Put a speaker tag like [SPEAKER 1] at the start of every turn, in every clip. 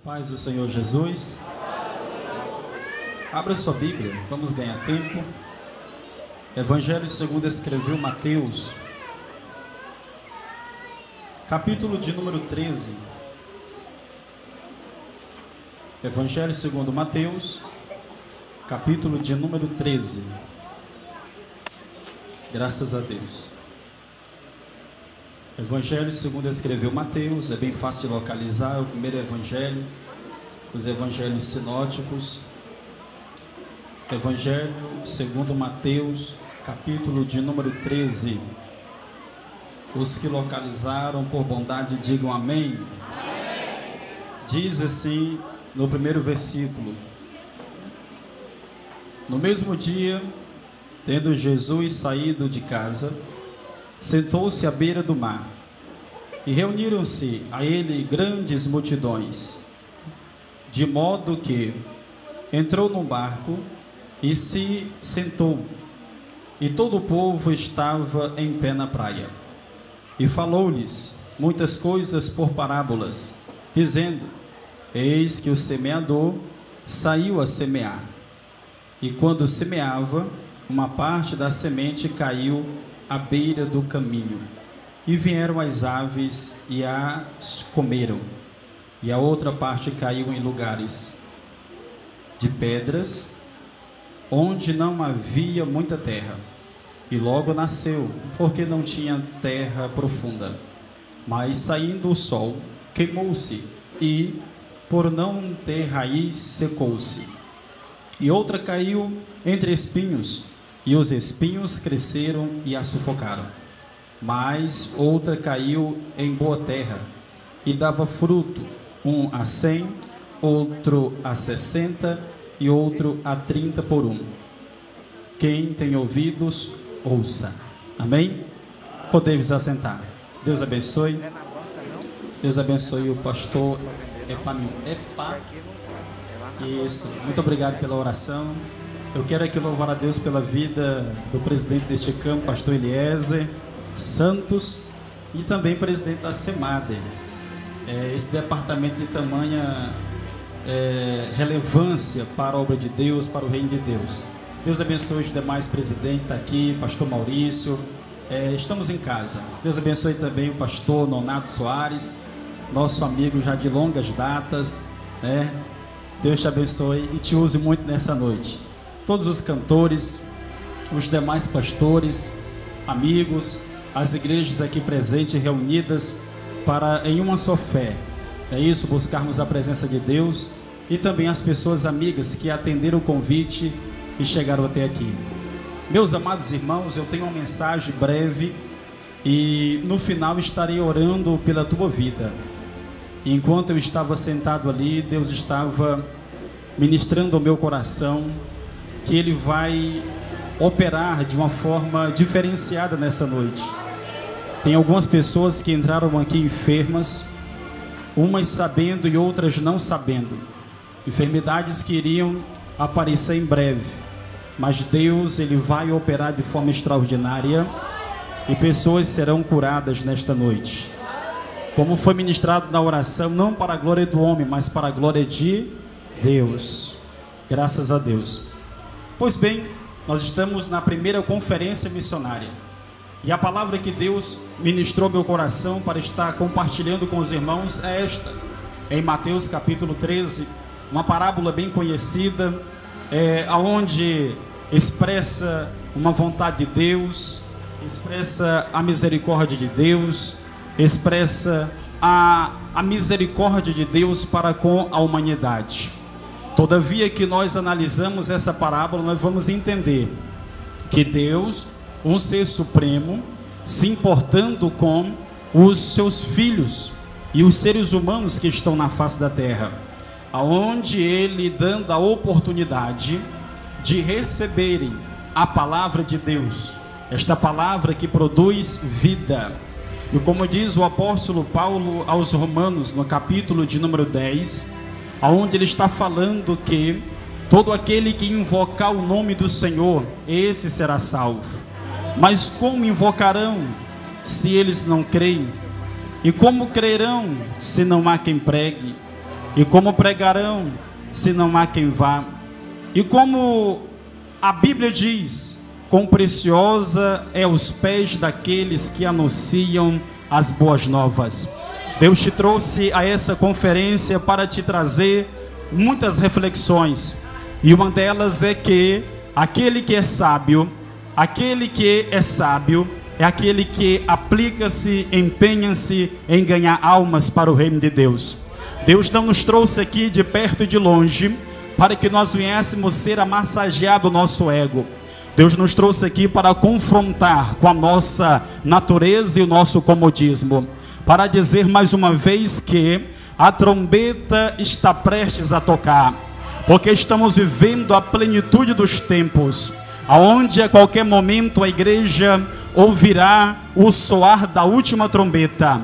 [SPEAKER 1] Paz do Senhor Jesus. Abra sua Bíblia, vamos ganhar tempo. Evangelho segundo escreveu Mateus, capítulo de número 13. Evangelho segundo Mateus, capítulo de número 13. Graças a Deus. Evangelho segundo escreveu Mateus, é bem fácil de localizar, é o primeiro evangelho, os evangelhos sinóticos. Evangelho segundo Mateus, capítulo de número 13. Os que localizaram, por bondade, digam amém. Amém. Diz assim no primeiro versículo: no mesmo dia, tendo Jesus saído de casa, sentou-se à beira do mar, e reuniram-se a ele grandes multidões, de modo que entrou num barco e se sentou, e todo o povo estava em pé na praia. E falou-lhes muitas coisas por parábolas, dizendo: eis que o semeador saiu a semear, e quando semeava, uma parte da semente caiu à beira do caminho, e vieram as aves e as comeram, e a outra parte caiu em lugares de pedras, onde não havia muita terra, e logo nasceu, porque não tinha terra profunda. Mas saindo o sol, queimou-se, e, por não ter raiz, secou-se. E outra caiu entre espinhos, e os espinhos cresceram e a sufocaram. Mas outra caiu em boa terra, e dava fruto, um a 100, outro a 60, e outro a 30 por um. Quem tem ouvidos, ouça. Amém? Podemos assentar. Deus abençoe. Deus abençoe o pastor Isso. Muito obrigado pela oração. Eu quero aqui louvar a Deus pela vida do presidente deste campo, pastor Eliezer Santos, e também presidente da SEMADE. Esse departamento de tamanha relevância para a obra de Deus, para o reino de Deus. Deus abençoe os demais presidentes, está aqui, pastor Maurício. Estamos em casa. Deus abençoe também o pastor Nonato Soares, nosso amigo já de longas datas, né? Deus te abençoe e te use muito nessa noite. Todos os cantores, os demais pastores, amigos, as igrejas aqui presentes, reunidas para em uma só fé. É isso, buscarmos a presença de Deus, e também as pessoas amigas que atenderam o convite e chegaram até aqui. Meus amados irmãos, eu tenho uma mensagem breve e no final estarei orando pela tua vida. E enquanto eu estava sentado ali, Deus estava ministrando ao meu coração que Ele vai operar de uma forma diferenciada nessa noite. Tem algumas pessoas que entraram aqui enfermas, umas sabendo e outras não sabendo. Enfermidades que iriam aparecer em breve, mas Deus, Ele vai operar de forma extraordinária e pessoas serão curadas nesta noite. Como foi ministrado na oração, não para a glória do homem, mas para a glória de Deus. Graças a Deus. Pois bem, nós estamos na primeira conferência missionária. E a palavra que Deus ministrou ao meu coração para estar compartilhando com os irmãos é esta. Em Mateus capítulo 13, uma parábola bem conhecida, onde expressa uma vontade de Deus, expressa a misericórdia de Deus, expressa a misericórdia de Deus para com a humanidade. Todavia que nós analisamos essa parábola, nós vamos entender que Deus, um ser supremo, se importando com os seus filhos e os seres humanos que estão na face da terra, aonde Ele dando a oportunidade de receberem a palavra de Deus, esta palavra que produz vida. E como diz o apóstolo Paulo aos Romanos, no capítulo de número 10, aonde ele está falando que todo aquele que invocar o nome do Senhor, esse será salvo. Mas como invocarão se eles não creem? E como crerão se não há quem pregue? E como pregarão, se não há quem vá? E como a Bíblia diz, quão preciosa é os pés daqueles que anunciam as boas novas. Deus te trouxe a essa conferência para te trazer muitas reflexões. E uma delas é que aquele que é sábio é aquele que aplica-se, empenha-se em ganhar almas para o reino de Deus. Deus não nos trouxe aqui de perto e de longe para que nós viéssemos ser a massagear do nosso ego. Deus nos trouxe aqui para confrontar com a nossa natureza e o nosso comodismo, para dizer mais uma vez que a trombeta está prestes a tocar, porque estamos vivendo a plenitude dos tempos, aonde a qualquer momento a igreja ouvirá o soar da última trombeta,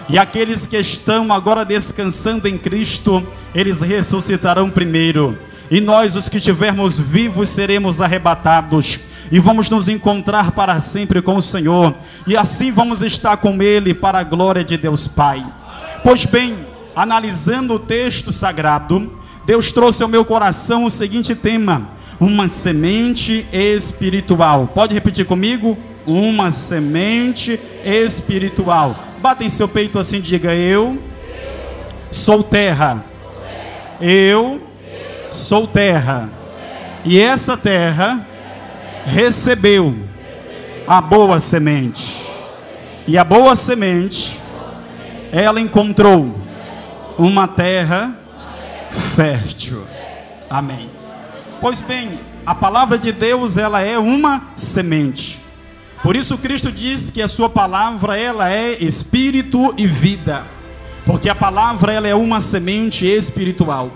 [SPEAKER 1] e aqueles que estão agora descansando em Cristo, eles ressuscitarão primeiro, e nós, os que estivermos vivos, seremos arrebatados, e vamos nos encontrar para sempre com o Senhor, e assim vamos estar com Ele para a glória de Deus Pai. Pois bem, analisando o texto sagrado, Deus trouxe ao meu coração o seguinte tema: uma semente espiritual. Pode repetir comigo? Uma semente espiritual. Bata em seu peito assim, diga: eu sou terra. Eu sou terra. E essa terra recebeu a boa semente. E a boa semente, ela encontrou uma terra fértil. Amém. Pois bem, a palavra de Deus, ela é uma semente. Por isso Cristo diz que a sua palavra, ela é espírito e vida. Porque a palavra, ela é uma semente espiritual.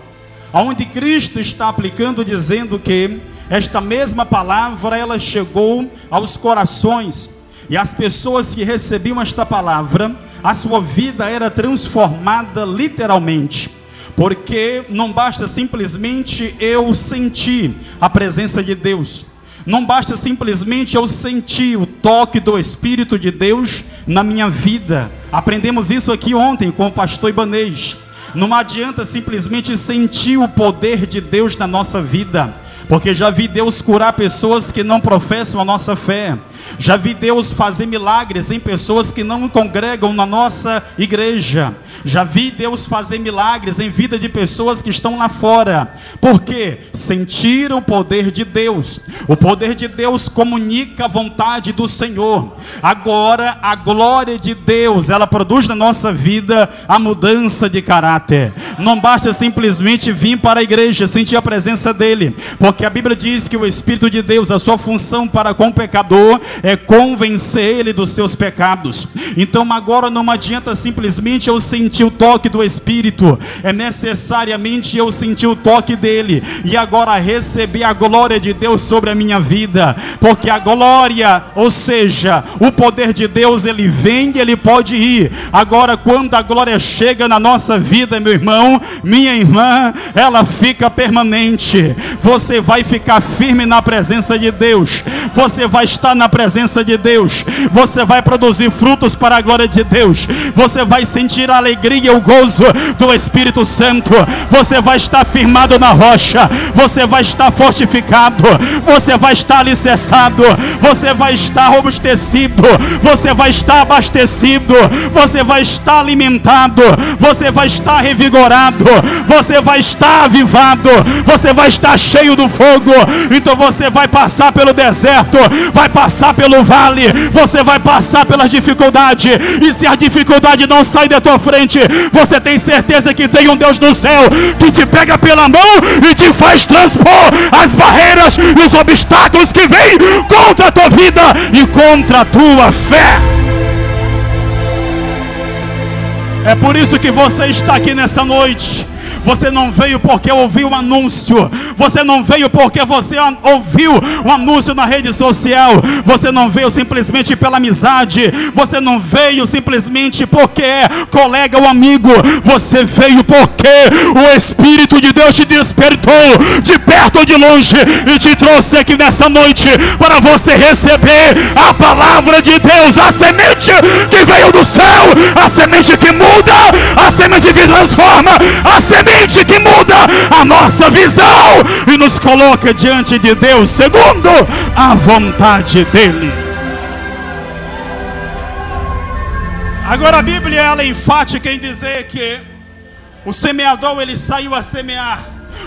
[SPEAKER 1] Onde Cristo está aplicando, dizendo que esta mesma palavra, ela chegou aos corações. E as pessoas que recebiam esta palavra, a sua vida era transformada literalmente. Porque não basta simplesmente eu sentir a presença de Deus. Não basta simplesmente eu sentir o toque do Espírito de Deus na minha vida. Aprendemos isso aqui ontem com o pastor Ibanez. Não adianta simplesmente sentir o poder de Deus na nossa vida. Porque já vi Deus curar pessoas que não professam a nossa fé. Já vi Deus fazer milagres em pessoas que não congregam na nossa igreja. Já vi Deus fazer milagres em vida de pessoas que estão lá fora. Porque sentiram o poder de Deus. O poder de Deus comunica a vontade do Senhor. Agora a glória de Deus, ela produz na nossa vida a mudança de caráter. Não basta simplesmente vir para a igreja, sentir a presença dele. Porque a Bíblia diz que o Espírito de Deus, a sua função para com o pecador é convencer ele dos seus pecados. Então agora não adianta simplesmente eu sentir o toque do Espírito, é necessariamente eu sentir o toque dele, e agora receber a glória de Deus sobre a minha vida, porque a glória, ou seja, o poder de Deus, ele vem e ele pode ir. Agora quando a glória chega na nossa vida, meu irmão, minha irmã, ela fica permanente. Você vai ficar firme na presença de Deus, você vai estar na presença de Deus, você vai produzir frutos para a glória de Deus, você vai sentir a alegria e o gozo do Espírito Santo, você vai estar firmado na rocha, você vai estar fortificado, você vai estar alicerçado, você vai estar robustecido, você vai estar abastecido, você vai estar alimentado, você vai estar revigorado, você vai estar avivado, você vai estar cheio do fogo. Então você vai passar pelo deserto, vai passar pelo vale, você vai passar pelas dificuldades, e se a dificuldade não sai da tua frente, você tem certeza que tem um Deus no céu que te pega pela mão e te faz transpor as barreiras e os obstáculos que vêm contra a tua vida e contra a tua fé. É por isso que você está aqui nessa noite. Você não veio porque ouviu um anúncio. Você não veio porque você ouviu um anúncio na rede social. Você não veio simplesmente pela amizade. Você não veio simplesmente porque é colega ou amigo. Você veio porque o Espírito de Deus te despertou de perto ou de longe e te trouxe aqui nessa noite para você receber a palavra de Deus, a semente que veio do céu, a semente que muda, a semente que transforma, a semente semente que muda a nossa visão e nos coloca diante de Deus segundo a vontade dele. Agora a Bíblia ela é enfática em dizer que o semeador ele saiu a semear.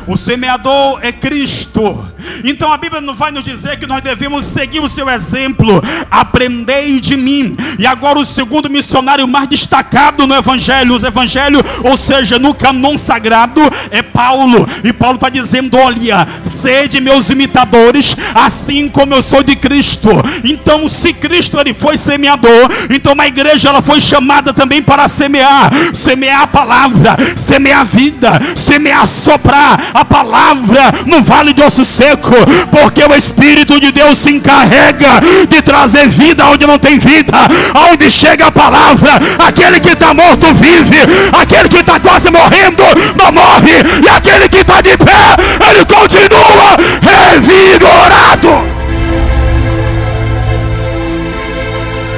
[SPEAKER 1] O semeador é Cristo. Então a Bíblia não vai nos dizer que nós devemos seguir o seu exemplo. Aprendei de mim. E agora o segundo missionário mais destacado no Evangelho, os Evangelhos, ou seja, no cânon sagrado, é Paulo. E Paulo está dizendo: olha, sede meus imitadores, assim como eu sou de Cristo. Então se Cristo ele foi semeador, então a igreja ela foi chamada também para semear. Semear a palavra, semear a vida, semear, soprar a palavra no vale de osso seco, porque o Espírito de Deus se encarrega de trazer vida onde não tem vida. Aonde chega a palavra, aquele que está morto vive, aquele que está quase morrendo não morre, e aquele que está de pé, ele continua revigorado.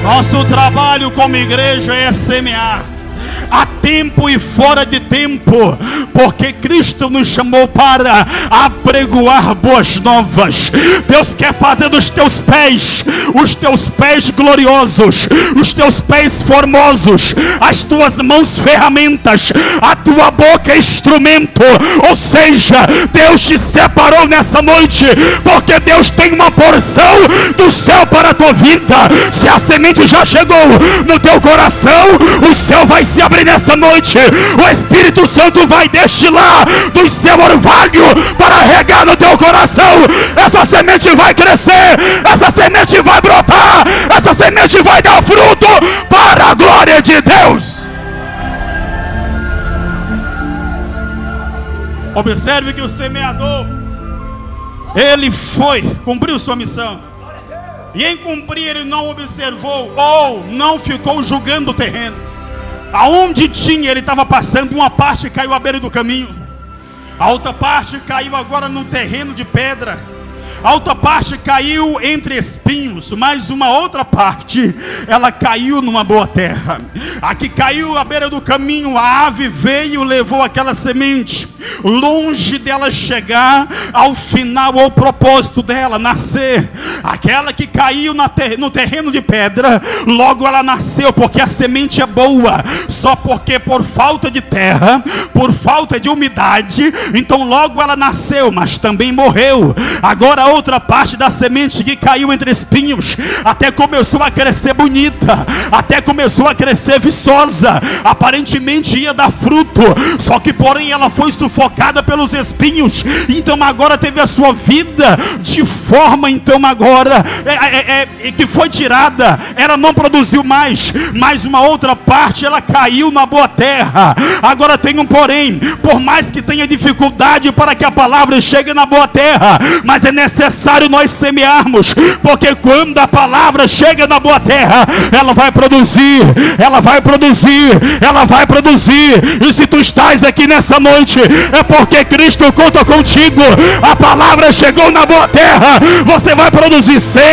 [SPEAKER 1] Nosso trabalho como igreja é semear, a tempo e fora de tempo, porque Cristo nos chamou para apregoar boas novas. Deus quer fazer dos teus pés, os teus pés gloriosos, os teus pés formosos, as tuas mãos ferramentas, a tua boca instrumento. Ou seja, Deus te separou nessa noite, porque Deus tem uma porção do céu para a tua vida. Se a semente já chegou no teu coração, o céu vai se abrir nessa noite. O Espírito Santo vai destilar do seu orvalho para regar no teu coração. Essa semente vai crescer, essa semente vai brotar, essa semente vai dar fruto para a glória de Deus. Observe que o semeador ele cumpriu sua missão, e em cumprir ele não observou ou não ficou julgando o terreno. Aonde tinha, ele estava passando, uma parte caiu à beira do caminho, a outra parte caiu agora num terreno de pedra, a outra parte caiu entre espinhos, mas uma outra parte, ela caiu numa boa terra. A que caiu à beira do caminho, a ave veio e levou aquela semente, longe dela chegar ao final, ao propósito dela, nascer. Aquela que caiu no terreno de pedra, logo ela nasceu, porque a semente é boa, só porque por falta de terra, por falta de umidade, então logo ela nasceu, mas também morreu. Agora a outra parte da semente que caiu entre espinhos, até começou a crescer bonita, até começou a crescer viçosa, aparentemente ia dar fruto, só que porém ela foi sufocada pelos espinhos, então agora teve a sua vida de forma, então agora que foi tirada, ela não produziu mais, mas uma outra parte ela caiu na boa terra. Agora tem um porém, por mais que tenha dificuldade para que a palavra chegue na boa terra, mas é necessário nós semearmos, porque quando a palavra chega na boa terra, ela vai produzir, ela vai produzir, ela vai produzir. E se tu estás aqui nessa noite, é porque Cristo conta contigo. A palavra chegou na boa terra, você vai produzir 100,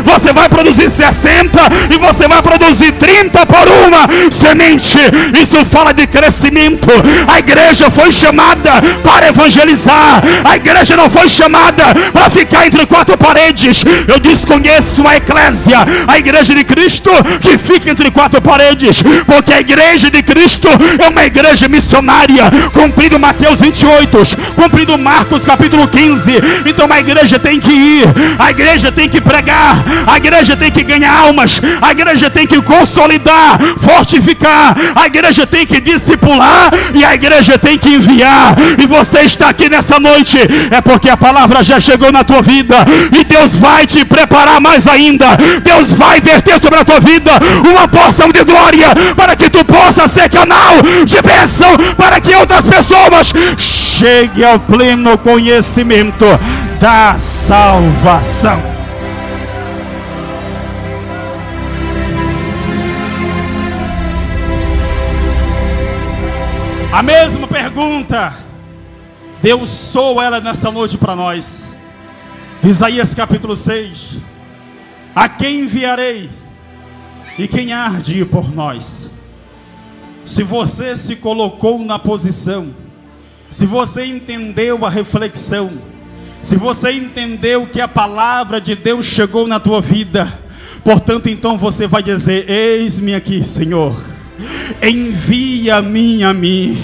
[SPEAKER 1] você vai produzir 60 e você vai produzir 30 por uma semente. Isso fala de crescimento. A igreja foi chamada para evangelizar, a igreja não foi chamada para ficar entre quatro paredes. Eu desconheço a eclésia, a igreja de Cristo que fica entre quatro paredes, porque a igreja de Cristo é uma igreja missionária, cumprindo Mateus 28, cumprindo Marcos capítulo 15. Então a igreja tem que ir, a igreja tem que pregar, a igreja tem que ganhar almas, a igreja tem que consolidar, fortificar, a igreja tem que discipular e a igreja tem que enviar. E você está aqui nessa noite é porque a palavra já chegou na tua vida, e Deus vai te preparar mais ainda. Deus vai verter sobre a tua vida uma porção de glória, para que tu possa ser canal de bênção, para que outras pessoas cheguem ao pleno conhecimento da salvação. A mesma pergunta Deus soa ela nessa noite para nós. Isaías capítulo 6: a quem enviarei e quem há de ir por nós? Se você se colocou na posição Se você entendeu a reflexão, se você entendeu que a palavra de Deus chegou na tua vida, portanto, então você vai dizer: eis-me aqui, Senhor, envia-me a mim.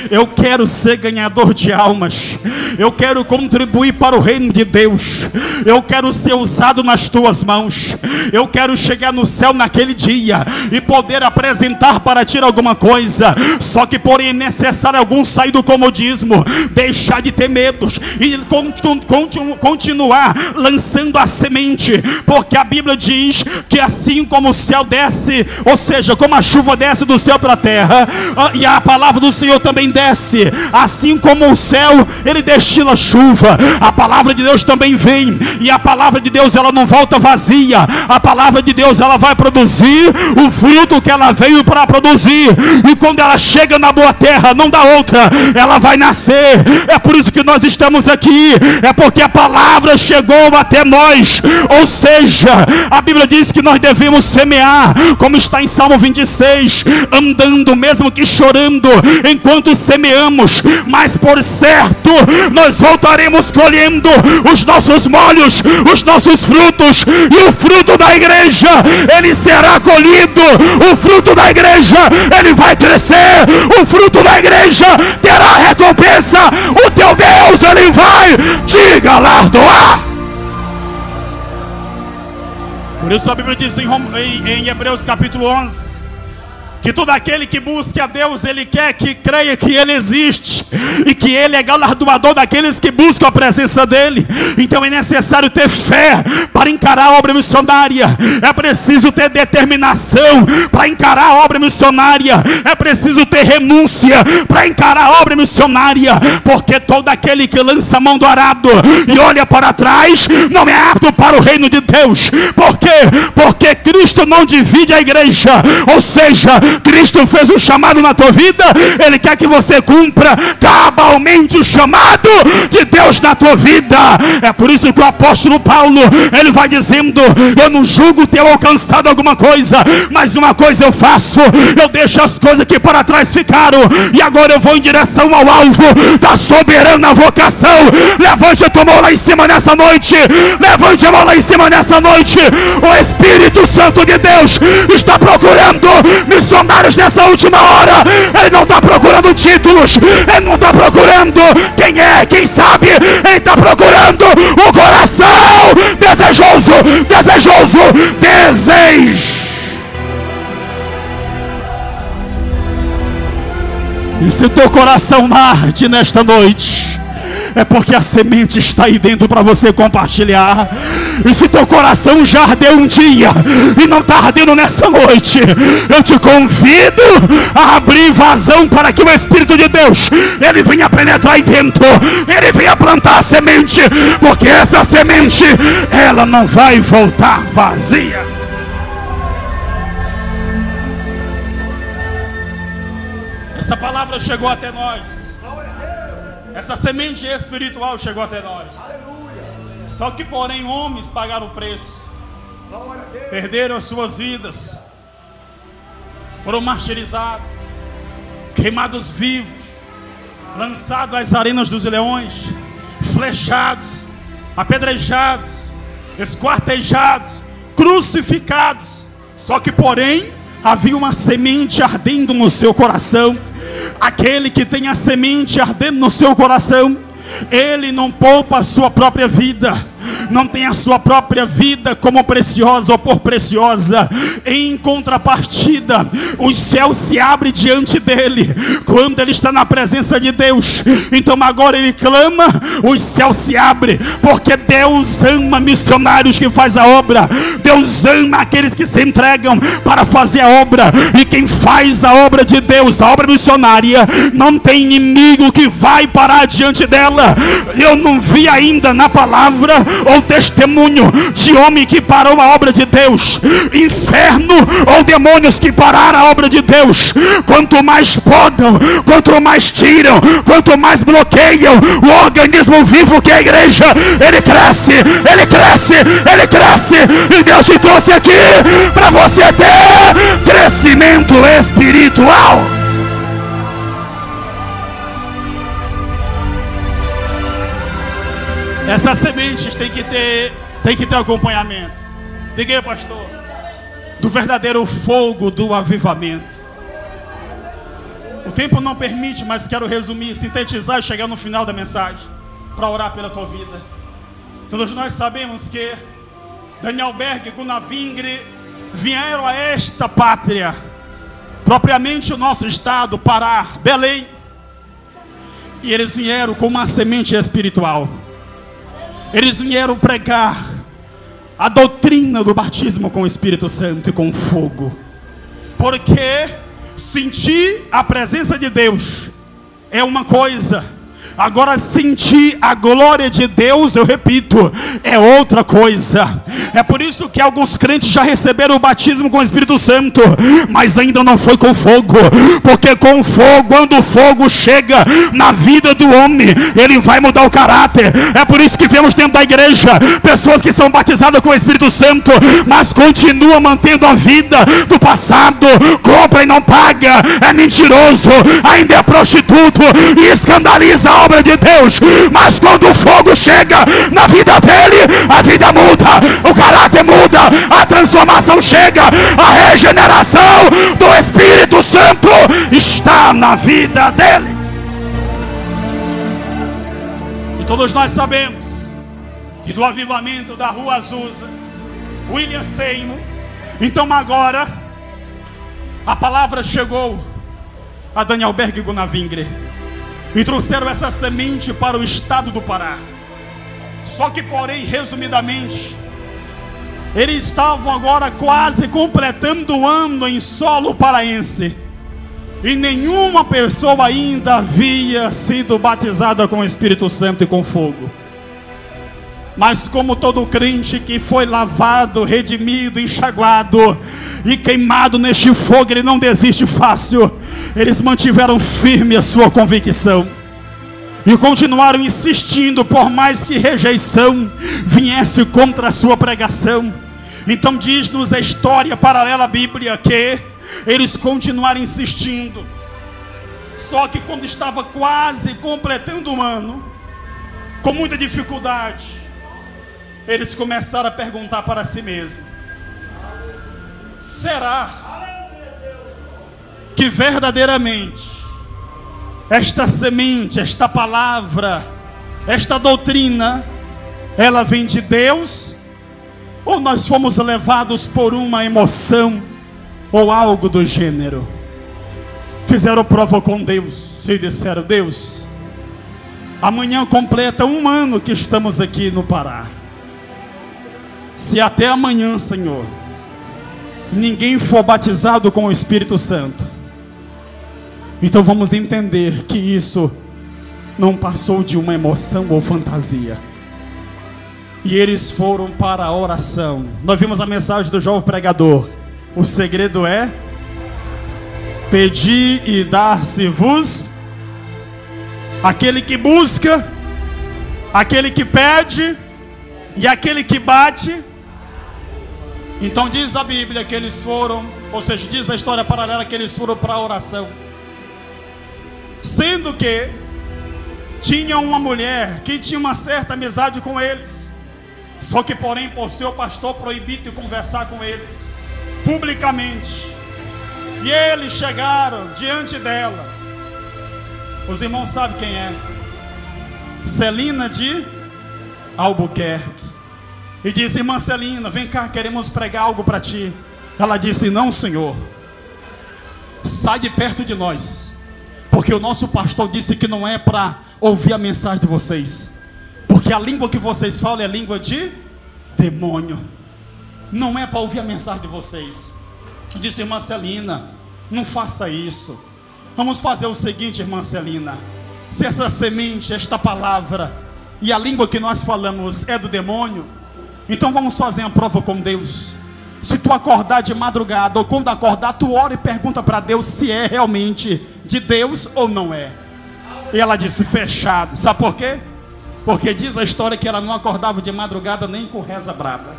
[SPEAKER 1] Eu quero ser ganhador de almas, eu quero contribuir para o reino de Deus, eu quero ser usado nas tuas mãos, eu quero chegar no céu naquele dia e poder apresentar para ti alguma coisa. Só que porém é necessário algum sair do comodismo, deixar de ter medos e continuar lançando a semente, porque a Bíblia diz que assim como o céu desce, ou seja, como a chuva desce do céu para a terra, e a palavra do Senhor também desce, assim como o céu ele destila chuva, a palavra de Deus também vem, e a palavra de Deus ela não volta vazia, a palavra de Deus ela vai produzir o fruto que ela veio para produzir, e quando ela chega na boa terra, não dá outra, ela vai nascer. É por isso que nós estamos aqui, é porque a palavra chegou até nós, ou seja, a Bíblia diz que nós devemos semear, como está em Salmo 26, andando mesmo que chorando, enquanto semeamos, mas por certo nós voltaremos colhendo os nossos molhos, os nossos frutos, e o fruto da igreja ele será colhido, o fruto da igreja ele vai crescer, o fruto da igreja terá recompensa, o teu Deus ele vai te galardoar. Por isso a Bíblia diz em Hebreus capítulo 11, que todo aquele que busque a Deus, ele quer que creia que Ele existe, e que Ele é galardoador daqueles que buscam a presença dEle. Então é necessário ter fé para encarar a obra missionária, é preciso ter determinação para encarar a obra missionária, é preciso ter renúncia para encarar a obra missionária, porque todo aquele que lança a mão do arado e olha para trás, não é apto para o reino de Deus. Por quê? Porque Cristo não divide a igreja, ou seja, Cristo fez um chamado na tua vida, Ele quer que você cumpra cabalmente o chamado de Deus na tua vida. É por isso que o apóstolo Paulo, ele vai dizendo: eu não julgo ter alcançado alguma coisa, mas uma coisa eu faço, eu deixo as coisas que para trás ficaram, e agora eu vou em direção ao alvo da soberana vocação. Levante a tua mão lá em cima nessa noite, levante a mão lá em cima nessa noite. O Espírito Santo de Deus está procurando missionários nessa última hora. Ele não está procurando títulos, ele não está procurando quem é, quem sabe, ele está procurando o coração desejoso. E se o teu coração arde nesta noite, é porque a semente está aí dentro para você compartilhar. E se teu coração já ardeu um dia e não está ardendo nessa noite, eu te convido a abrir vazão para que o Espírito de Deus ele venha penetrar aí dentro, ele venha plantar a semente, porque essa semente ela não vai voltar vazia. Essa palavra chegou até nós, essa semente espiritual chegou até nós. Só que porém homens pagaram o preço, perderam as suas vidas, foram martirizados, queimados vivos, lançados às arenas dos leões, flechados, apedrejados, esquartejados, crucificados. Só que porém havia uma semente ardendo no seu coração. Aquele que tem a semente ardendo no seu coração, ele não poupa a sua própria vida, não tem a sua própria vida como preciosa ou por preciosa. Em contrapartida, o céu se abre diante dele quando ele está na presença de Deus. Então agora ele clama, o céu se abre, porque Deus ama missionários que faz a obra, Deus ama aqueles que se entregam para fazer a obra. E quem faz a obra de Deus, a obra missionária, não tem inimigo que vai parar diante dela. Eu não vi ainda na palavra ou testemunho de homem que parou a obra de Deus, inferno ou demônios que pararam a obra de Deus. Quanto mais podam, quanto mais tiram, quanto mais bloqueiam o organismo vivo que é a igreja, ele cresce, ele cresce, ele cresce. E Deus te trouxe aqui para você ter crescimento espiritual. Essas sementes tem que ter acompanhamento. Diga aí, pastor, do verdadeiro fogo do avivamento. O tempo não permite, mas quero resumir, sintetizar e chegar no final da mensagem para orar pela tua vida. Todos nós sabemos que Daniel Berg e Gunnar Wingre vieram a esta pátria, propriamente o nosso estado, Pará, Belém, e eles vieram com uma semente espiritual. Eles vieram pregar a doutrina do batismo com o Espírito Santo e com fogo, porque sentir a presença de Deus é uma coisa, agora sentir a glória de Deus, eu repito, é outra coisa. É por isso que alguns crentes já receberam o batismo com o Espírito Santo, mas ainda não foi com fogo, porque com fogo, quando o fogo chega na vida do homem, ele vai mudar o caráter. É por isso que vemos dentro da igreja pessoas que são batizadas com o Espírito Santo, mas continuam mantendo a vida do passado, compra e não paga, é mentiroso, ainda é prostituto e escandaliza a obra de Deus. Mas quando o fogo chega na vida dele, a vida muda, o caráter muda, a transformação chega, a regeneração do Espírito Santo está na vida dele. E todos nós sabemos que do avivamento da Rua Azusa, William Seymour, então agora a palavra chegou a Daniel Berg e Gunnar Wingre e trouxeram essa semente para o estado do Pará. Só que, porém, resumidamente, eles estavam agora quase completando o ano em solo paraense, e nenhuma pessoa ainda havia sido batizada com o Espírito Santo e com fogo. Mas como todo crente que foi lavado, redimido, enxaguado e queimado neste fogo, ele não desiste fácil. Eles mantiveram firme a sua convicção e continuaram insistindo, por mais que rejeição viesse contra a sua pregação. Então diz-nos a história paralela à Bíblia que eles continuaram insistindo. Só que quando estava quase completando um ano, com muita dificuldade, eles começaram a perguntar para si mesmos: será que verdadeiramente esta semente, esta palavra, esta doutrina, ela vem de Deus? Ou nós fomos levados por uma emoção ou algo do gênero? Fizeram prova com Deus e disseram: Deus, amanhã completa um ano que estamos aqui no Pará. Se até amanhã, Senhor, ninguém for batizado com o Espírito Santo, então vamos entender que isso não passou de uma emoção ou fantasia. E eles foram para a oração. Nós vimos a mensagem do jovem pregador: o segredo é pedir e dar-se-vos. Aquele que busca, aquele que pede e aquele que bate. Então diz a Bíblia que eles foram, ou seja, diz a história paralela que eles foram para a oração, sendo que tinha uma mulher que tinha uma certa amizade com eles. Só que, porém, por seu pastor proibido de conversar com eles publicamente. E eles chegaram diante dela. Os irmãos sabem quem é: Celina de Albuquerque. E disse: irmã Celina, vem cá, queremos pregar algo para ti. Ela disse: não, Senhor, sai de perto de nós, porque o nosso pastor disse que não é para ouvir a mensagem de vocês, porque a língua que vocês falam é a língua de demônio. Não é para ouvir a mensagem de vocês. Eu disse: irmã Celina, não faça isso. Vamos fazer o seguinte, irmã Celina: se essa semente, esta palavra e a língua que nós falamos é do demônio, então vamos fazer uma prova com Deus. Se tu acordar de madrugada, ou quando acordar, tu ora e pergunta para Deus se é realmente de Deus ou não é. E ela disse: fechado. Sabe por quê? Porque diz a história que ela não acordava de madrugada nem com reza braba.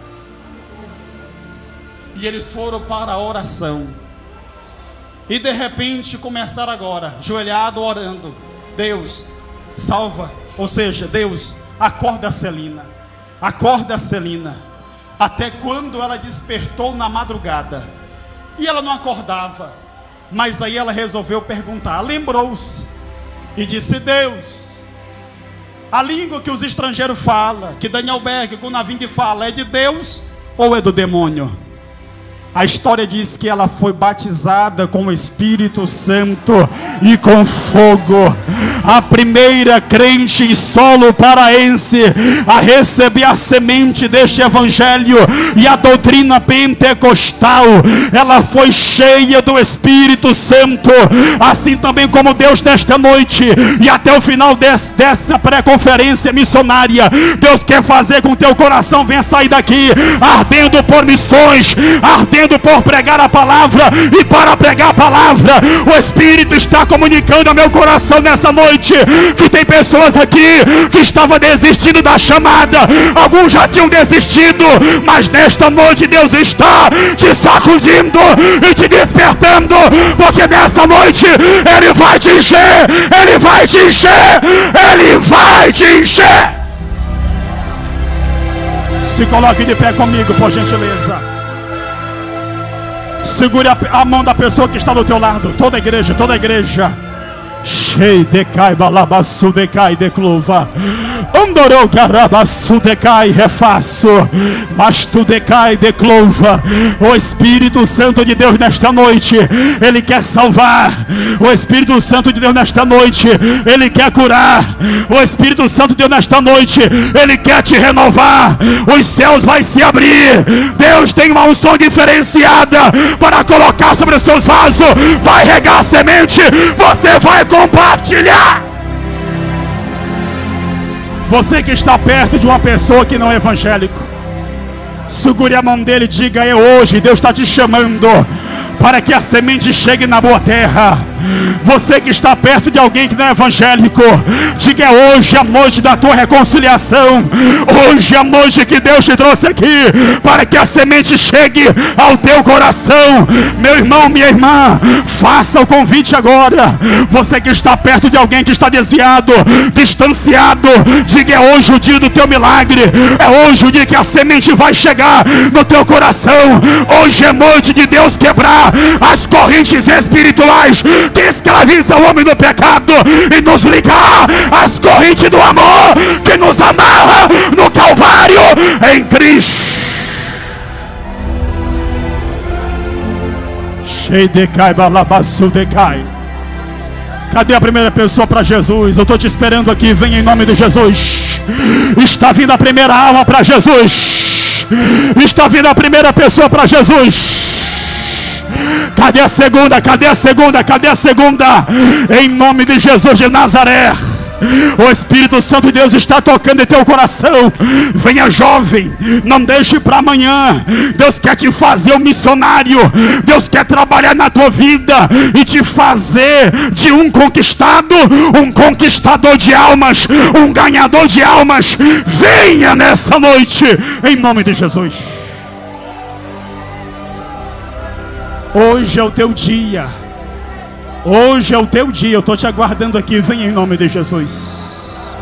[SPEAKER 1] E eles foram para a oração. E de repente começaram agora, ajoelhado, orando: Deus, salva. Ou seja, Deus, Acorda, Celina. Acorda, Celina. Até quando ela despertou na madrugada. E ela não acordava. Mas aí ela resolveu perguntar. Lembrou-se. E disse: Deus, a língua que os estrangeiros falam, que Daniel Berg, com Naving fala, é de Deus ou é do demônio? A história diz que ela foi batizada com o Espírito Santo e com fogo. A primeira crente em solo paraense a receber a semente deste evangelho e a doutrina pentecostal. Ela foi cheia do Espírito Santo, assim também como Deus nesta noite e até o final dessa pré-conferência missionária. Deus quer fazer com que teu coração venha sair daqui ardendo por missões, ardendo por pregar a palavra. E para pregar a palavra, o Espírito está comunicando ao meu coração nessa noite que tem pessoas aqui que estavam desistindo da chamada. Alguns já tinham desistido, mas nesta noite Deus está te sacudindo e te despertando, porque nessa noite Ele vai te encher, Ele vai te encher, Ele vai te encher. Se coloque de pé comigo, por gentileza. Segure a mão da pessoa que está do teu lado. Toda a igreja, toda a igreja. Shei decai balabaçu decai decluva. Andorou garabaçu decai refaço. Mas tu decai decluva. O Espírito Santo de Deus nesta noite, Ele quer salvar. O Espírito Santo de Deus nesta noite, Ele quer curar. O Espírito Santo de Deus nesta noite, Ele quer te renovar. Os céus vai se abrir. Deus tem uma unção diferenciada para colocar sobre os seus vasos. Vai regar a semente. Você vai compartilhar. Você que está perto de uma pessoa que não é evangélico, segure a mão dele e diga: é hoje, Deus está te chamando para que a semente chegue na boa terra. Você que está perto de alguém que não é evangélico, diga: é hoje a noite da tua reconciliação. Hoje a noite que Deus te trouxe aqui para que a semente chegue ao teu coração. Meu irmão, minha irmã, faça o convite agora. Você que está perto de alguém que está desviado, distanciado, diga: é hoje o dia do teu milagre. É hoje o dia que a semente vai chegar no teu coração. Hoje é noite de Deus quebrar as correntes espirituais que escravizam o homem do pecado e nos ligar às correntes do amor que nos amarra no Calvário em Cristo. Shei decai balabaçu decai. Cadê a primeira pessoa para Jesus? Eu estou te esperando aqui. Vem em nome de Jesus. Está vindo a primeira alma para Jesus. Está vindo a primeira pessoa para Jesus. Cadê a segunda? Cadê a segunda? Cadê a segunda? Em nome de Jesus de Nazaré. O Espírito Santo de Deus está tocando em teu coração. Venha, jovem, não deixe para amanhã. Deus quer te fazer um missionário. Deus quer trabalhar na tua vida e te fazer de um conquistado, um conquistador de almas, um ganhador de almas. Venha nessa noite, em nome de Jesus. Hoje é o teu dia. Hoje é o teu dia. Eu estou te aguardando aqui. Vem em nome de Jesus.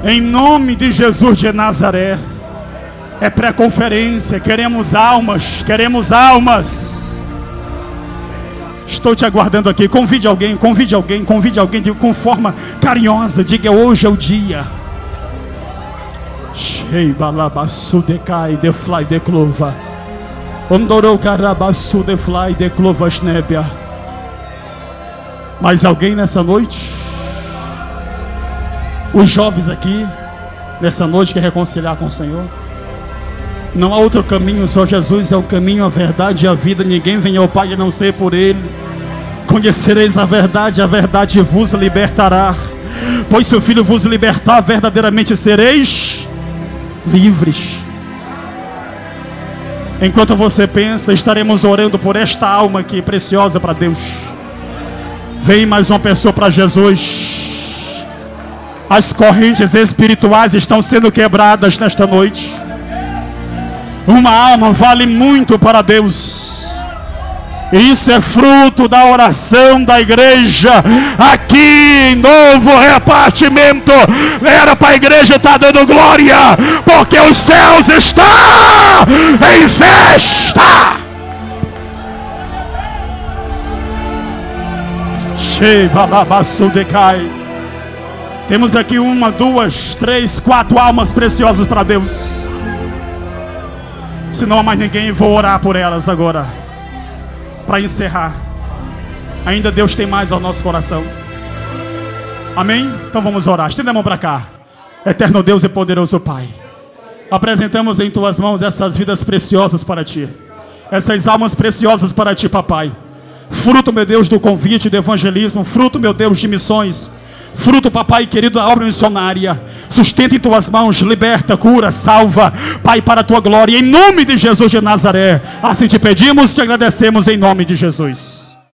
[SPEAKER 1] Em nome de Jesus de Nazaré. É pré-conferência. Queremos almas. Queremos almas. Estou te aguardando aqui. Convide alguém. Convide alguém. Convide alguém com forma carinhosa. Diga: hoje é o dia. Shei balabaçu decai de fly de clova. Ondorou carabaçu de fly de clova snebia. Mais alguém nessa noite? Os jovens aqui nessa noite quer reconciliar com o Senhor. Não há outro caminho, só Jesus é o caminho, a verdade e a vida. Ninguém vem ao Pai a não ser por Ele. Conhecereis a verdade vos libertará. Pois se o Filho vos libertar, verdadeiramente sereis livres. Enquanto você pensa, estaremos orando por esta alma aqui, preciosa para Deus. Vem mais uma pessoa para Jesus. As correntes espirituais estão sendo quebradas nesta noite. Uma alma vale muito para Deus.
[SPEAKER 2] Isso é fruto da oração da igreja aqui em Novo Repartimento. Era para a igreja estar dando glória, porque os céus estão em festa. Temos aqui 1, 2, 3, 4 almas preciosas para Deus. Se não há mais ninguém, vou orar por elas agora. Para encerrar, ainda Deus tem mais ao nosso coração. Amém? Então vamos orar. Estenda a mão para cá. Eterno Deus e poderoso Pai, apresentamos em tuas mãos essas vidas preciosas para ti, essas almas preciosas para ti, papai. Fruto, meu Deus, do convite, do evangelismo. Fruto, meu Deus, de missões. Fruto, papai querido, da obra missionária. Sustenta em tuas mãos, liberta, cura, salva, Pai, para a tua glória, em nome de Jesus de Nazaré. Assim te pedimos e te agradecemos em nome de Jesus.